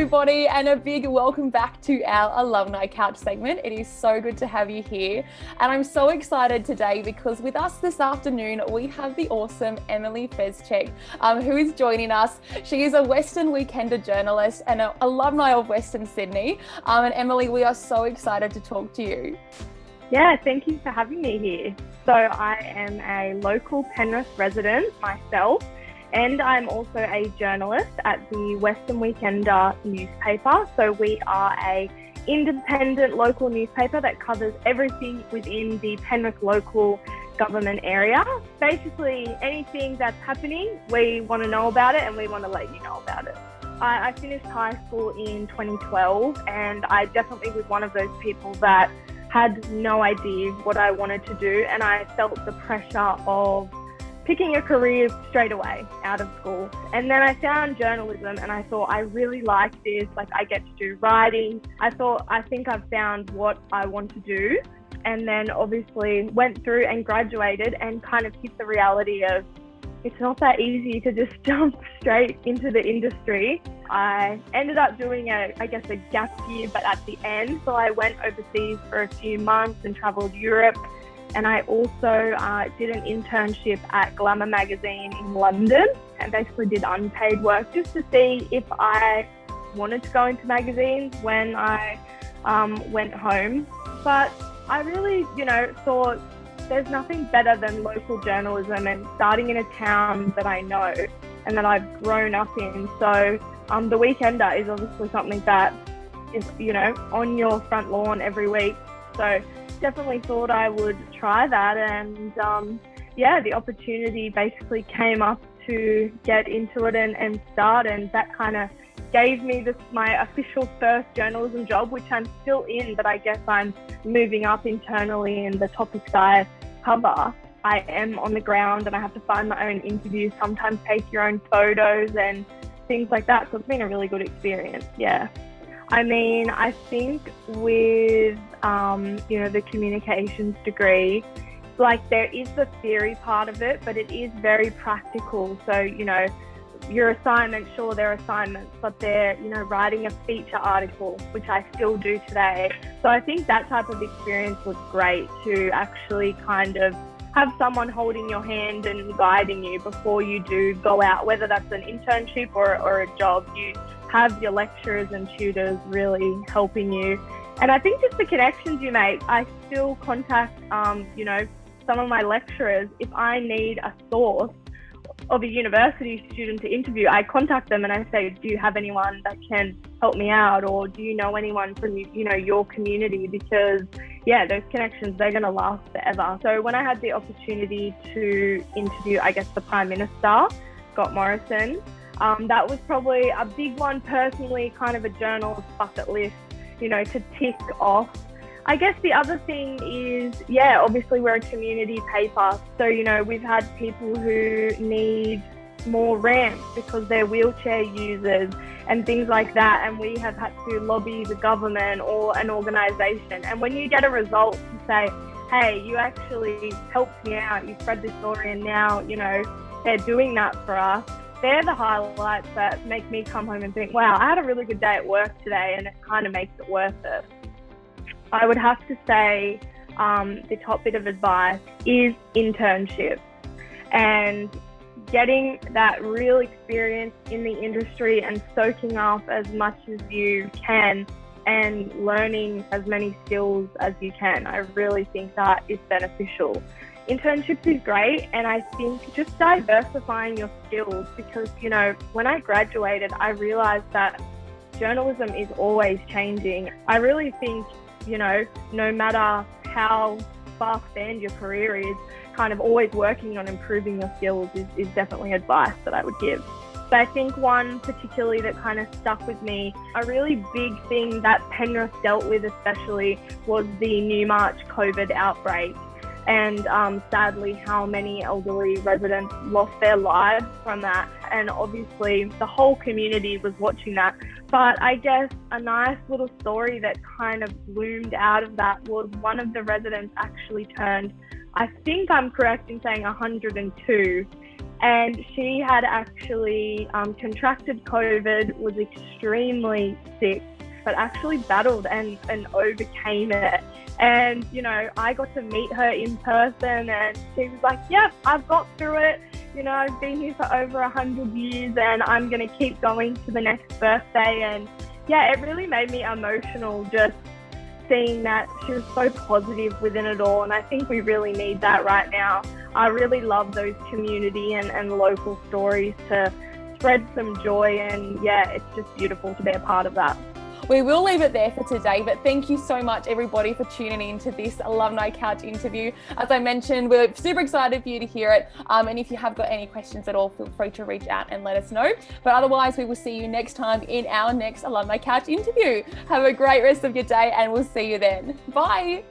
everybody, and a big welcome back to our Alumni Couch segment. It is so good to have you here, and I'm so excited today because with us this afternoon we have the awesome Emily Feszczuk, who is joining us. She is a Western Weekender journalist and an alumni of Western Sydney. And Emily, we are so excited to talk to you. Yeah, thank you for having me here. So I am a local Penrith resident myself, and I'm also a journalist at the Western Weekender newspaper. So we are a independent local newspaper that covers everything within the Penrith local government area. Basically, anything that's happening, we want to know about it and we want to let you know about it. I finished high school in 2012, and I definitely was one of those people that had no idea what I wanted to do, and I felt the pressure of picking a career straight away out of school. And then I found journalism and I thought, I really like this, like I get to do writing. I think I've found what I want to do. And then obviously went through and graduated and kind of hit the reality of it's not that easy to just jump straight into the industry. I ended up doing a gap year, but at the end. So I went overseas for a few months and traveled Europe. And I also did an internship at Glamour magazine in London and basically did unpaid work just to see if I wanted to go into magazines when I went home. But I really, thought there's nothing better than local journalism and starting in a town that I know and that I've grown up in. So the Weekender is obviously something that is, on your front lawn every week. So definitely thought I would try that, and the opportunity basically came up to get into it and start, and that kind of gave me my official first journalism job, which I'm still in, but I guess I'm moving up internally in the topics I cover. I am on the ground and I have to find my own interviews, sometimes take your own photos and things like that, so it's been a really good experience. Yeah. I mean, I think with, the communications degree, like there is the theory part of it, but it is very practical. So, your assignments, sure, they're assignments, but they're, writing a feature article, which I still do today. So I think that type of experience was great to actually kind of have someone holding your hand and guiding you before you do go out, whether that's an internship or a job. You have your lecturers and tutors really helping you. And I think just the connections you make, I still contact, some of my lecturers. If I need a source of a university student to interview, I contact them and I say, do you have anyone that can help me out? Or do you know anyone from, your community? Because those connections, they're going to last forever. So when I had the opportunity to interview, the Prime Minister, Scott Morrison, that was probably a big one personally, kind of a journalist bucket list, to tick off. I guess the other thing is, obviously we're a community paper. So, we've had people who need more ramps because they're wheelchair users and things like that. And we have had to lobby the government or an organisation. And when you get a result to say, hey, you actually helped me out, you spread this story, and now, they're doing that for us. They're the highlights that make me come home and think, wow, I had a really good day at work today, and it kind of makes it worth it. I would have to say the top bit of advice is internships and getting that real experience in the industry and soaking up as much as you can and learning as many skills as you can. I really think that is beneficial. Internships is great, and I think just diversifying your skills, because, when I graduated, I realized that journalism is always changing. I really think, no matter how far spanned your career is, kind of always working on improving your skills is definitely advice that I would give. But I think one particularly that kind of stuck with me, a really big thing that Penrith dealt with especially, was the New March COVID outbreak. And sadly, how many elderly residents lost their lives from that. And obviously, the whole community was watching that. But I guess a nice little story that kind of bloomed out of that was one of the residents actually turned, I think I'm correct in saying 102. and she had actually contracted COVID, was extremely sick, but actually battled and overcame it. And, you know, I got to meet her in person, and she was like, yep, I've got through it. You know, I've been here for over 100 years and I'm going to keep going to the next birthday. And yeah, it really made me emotional just seeing that she was so positive within it all. And I think we really need that right now. I really love those community and local stories to spread some joy. And yeah, it's just beautiful to be a part of that. We will leave it there for today, but thank you so much everybody for tuning in to this Alumni Couch interview. As I mentioned, we're super excited for you to hear it. And if you have got any questions at all, feel free to reach out and let us know. But otherwise, we will see you next time in our next Alumni Couch interview. Have a great rest of your day and we'll see you then. Bye.